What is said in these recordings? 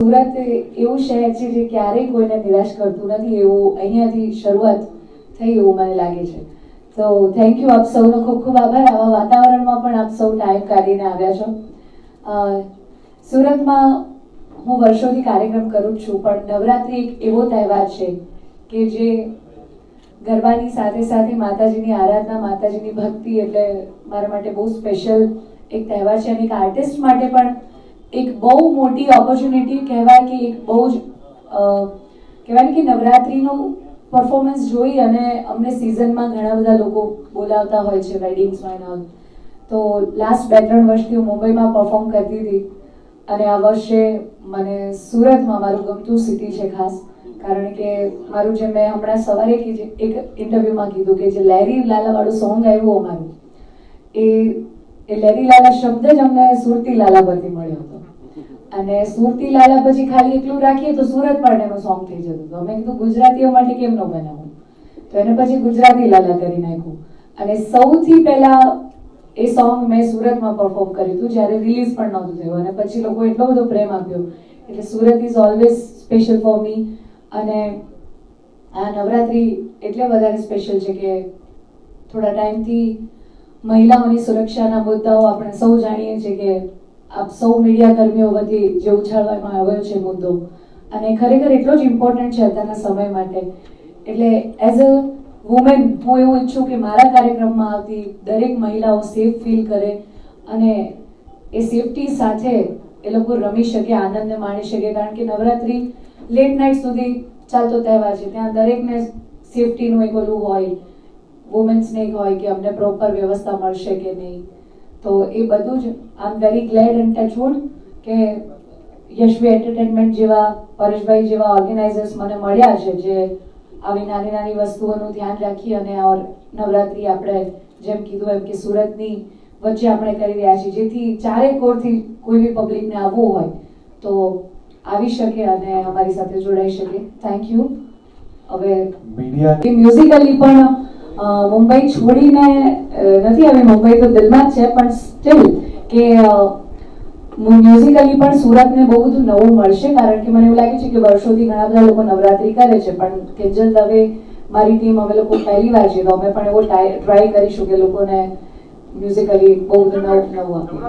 સુરત એવું શહેર છે જે ક્યારેય કોઈને નિરાશ કરતું નથી, એવું અહીંયાથી શરૂઆત થઈ એવું મને લાગે છે. તો થેન્ક યુ, આપ સૌનો ખૂબ ખૂબ આભાર. આવા વાતાવરણમાં પણ આપ સૌ ટાઈમ કાઢીને આવ્યા છો. સુરતમાં હું વર્ષોથી કાર્યક્રમ કરું છું, પણ નવરાત્રી એક એવો તહેવાર છે કે જે ગરબાની સાથે સાથે માતાજીની આરાધના, માતાજીની ભક્તિ એટલે મારા માટે બહુ સ્પેશિયલ એક તહેવાર છે. અને એક આર્ટિસ્ટ માટે પણ એક બહુ મોટી ઓપોર્ચ્યુનિટી કહેવાય કે એક બહુ જ કહેવાય કે નવરાત્રીનું પરફોર્મન્સ જોઈ અને અમને સિઝનમાં ઘણા બધા લોકો બોલાવતા હોય છે વેડિંગ્સમાં એન્ડ ઓલ. તો લાસ્ટ 2-3 વર્ષથી હું મુંબઈમાં પરફોર્મ કરતી હતી અને આ વર્ષે મને સુરતમાં મારું ગમતું સિટી છે ખાસ, કારણ કે મારું જે મેં હમણાં સવારે એક ઇન્ટરવ્યુમાં કીધું કે જે લહેરી લાલા વાળું સોંગ આવ્યું અમારું, એ લહેરી લાલા શબ્દ જ અમને સુરતી લાલા પરથી મળ્યો હતો. અને સુરતી લાલા પછી ખાલી એટલું રાખીએ તો સુરત પાર્ટીનું સોંગ થઈ જતું હતું. અમે કીધું ગુજરાતીઓ માટે કેમ ન બનાવું, તો એને પછી ગુજરાતી લાલા કરી નાખ્યું. અને સૌથી પહેલા એ સોંગ મેં સુરતમાં પરફોર્મ કર્યું હતું જ્યારે રિલીઝ પણ નહોતું થયું, અને પછી લોકો એટલો બધો પ્રેમ આપ્યો. એટલે Surat is always special for me. અને આ નવરાત્રી એટલે વધારે સ્પેશિયલ છે કે થોડા ટાઈમથી મહિલાઓની સુરક્ષાના મુદ્દાઓ આપણે સૌ જાણીએ છીએ કે આપ સૌ મીડિયા કર્મીઓ વતી જે ઉછાળવામાં આવ્યો છે મુદ્દો, અને ખરેખર એટલો જ ઇમ્પોર્ટન્ટ છે અત્યારના સમય માટે. એટલે એઝ અ વુમેન હું એવું ઈચ્છું કે મારા કાર્યક્રમમાં આવતી દરેક મહિલાઓ સેફ ફીલ કરે અને એ સેફટી સાથે એ લોકો રમી શકે, આનંદને માણી શકે. કારણ કે નવરાત્રી લેટ નાઇટ સુધી ચાલતો તહેવાર છે, ત્યાં દરેકને સેફટીનું એક ઓલું હોય, વુમેન્સને એક હોય કે અમને પ્રોપર વ્યવસ્થા મળશે કે નહીં. તો એ બધું જ I am very glad and touchwood કે યશવી એન્ટરટેનમેન્ટ જેવા, પરેશભાઈ જેવા ઓર્ગેનાઇઝર્સ મને મળ્યા છે જે આવી નાની નાની વસ્તુઓનું ધ્યાન રાખી અને નવરાત્રી આપણે જેમ કીધું એમ કે સુરતની વચ્ચે આપણે કરી રહ્યા છીએ, જેથી ચારે કોરથી કોઈ બી પબ્લિકને આવવું હોય તો આવી શકે અને અમારી સાથે જોડાઈ શકે. Thank you. હવે મ્યુઝિકલી પણ મુંબઈ છોડીને નથી આવી, મુંબઈ તો દિલમાં જ છે, પણ સ્ટીલ કે મ્યુઝિકલી પણ સુરતને બહુ બધું નવું મળશે. કારણ કે મને એવું લાગે છે કે વર્ષોથી ઘણા બધા લોકો નવરાત્રી કરે છે, પણ કેજલ દવે મારી ટીમ અમે લોકો પહેલી વાર છે, તો અમે પણ એવો ટ્રાય કરીશું કે લોકોને મ્યુઝિકલી બહુ બધું નવું આપીએ.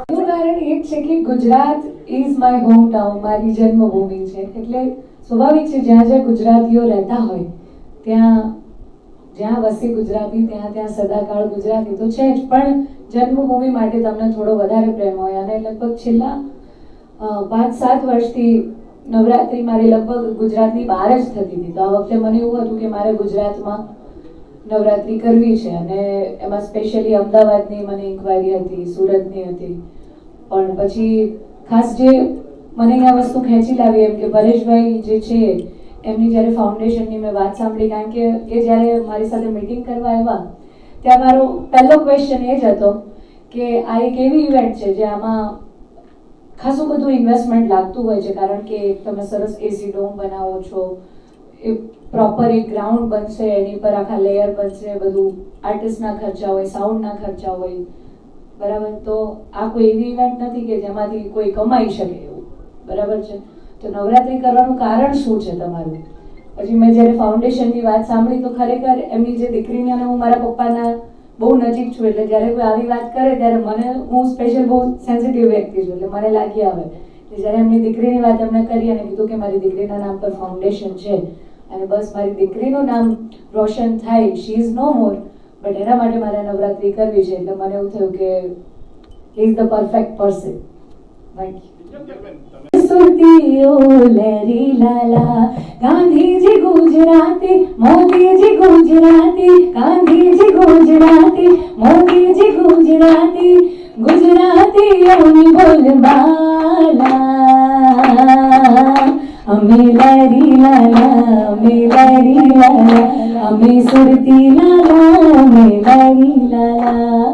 એનું કારણ એ છે કે Gujarat is my home town, મારી જન્મભૂમિ છે. એટલે સ્વાભાવિક છે જ્યાં જ્યાં ગુજરાતીઓ રહેતા હોય ત્યાં જ્યાં વસે ગુજરાતી ત્યાં સદાકાળ ગુજરાતી તો છે જ, પણ જન્મભૂમિ માટે તમને થોડો વધારે પ્રેમ હોય. અને લગભગ છેલ્લા 5-7 વર્ષથી નવરાત્રી મારી લગભગ ગુજરાતની બહાર જ થતી હતી. તો આ વખતે મને એવું હતું કે મારે ગુજરાતમાં નવરાત્રી કરવી છે, અને એમાં સ્પેશિયલી અમદાવાદની મને ઇન્ક્વાયરી હતી, સુરતની હતી. પણ પછી ખાસ જે મને આ વસ્તુ ખેંચી લાવી એમ કે પરેશભાઈ જે છે એમની જ્યારે ફાઉન્ડેશનની મેં વાત સાંભળી, કારણ કે જ્યારે મારી સાથે મીટિંગ કરવા આવ્યા ત્યાં મારો પહેલો ક્વેશ્ચન એ જ હતો કે આ એક એવી ઇવેન્ટ છે જે આમાં ખાસું બધું ઇન્વેસ્ટમેન્ટ લાગતું હોય છે, કારણ કે તમે સરસ એસી ડોમ બનાવો છો, એ પ્રોપર એક ગ્રાઉન્ડ બનશે, એની પર આખા લેયર બનશે, બધું આર્ટિસ્ટના ખર્ચા હોય, સાઉન્ડના ખર્ચા હોય, બરાબર. તો આ કોઈ એવી ઇવેન્ટ નથી કે જેમાંથી કોઈ કમાઈ શકે એવું, બરાબર છે. તો નવરાત્રી કરવાનું કારણ શું છે તમારું? પછી મેં જ્યારે ફાઉન્ડેશનની વાત સાંભળી તો ખરેખર એમની જે દીકરીને, અને હું મારા પપ્પાના બહુ નજીક છું, એટલે જ્યારે કોઈ આવી વાત કરે ત્યારે હું સ્પેશિયલ બહુ સેન્સિટિવ વ્યક્તિ છું, એટલે મને લાગી આવે. જ્યારે એમની દીકરીની વાત એમણે કરી અને કીધું કે મારી દીકરીના નામ પર ફાઉન્ડેશન છે અને બસ મારી દીકરીનું નામ રોશન થાય, she is no more, but એના માટે મારે નવરાત્રી કરવી છે. એટલે મને એવું થયું કે he is the perfect person. Thank you. સુરતીઓ લહેરી લાલા, ગાંધીજી ગુજરાતી, મોદીજી ગુજરાતી, ગાંધીજી ગુજરાતી, મોદીજી ગુજરાતી, ગુજરાતીઓની બોલબાલા. અમે લહેરી લાલા, અમે લહેરી લાલા, અમે સુરતી લાલા, અમે લહેરી લાલા.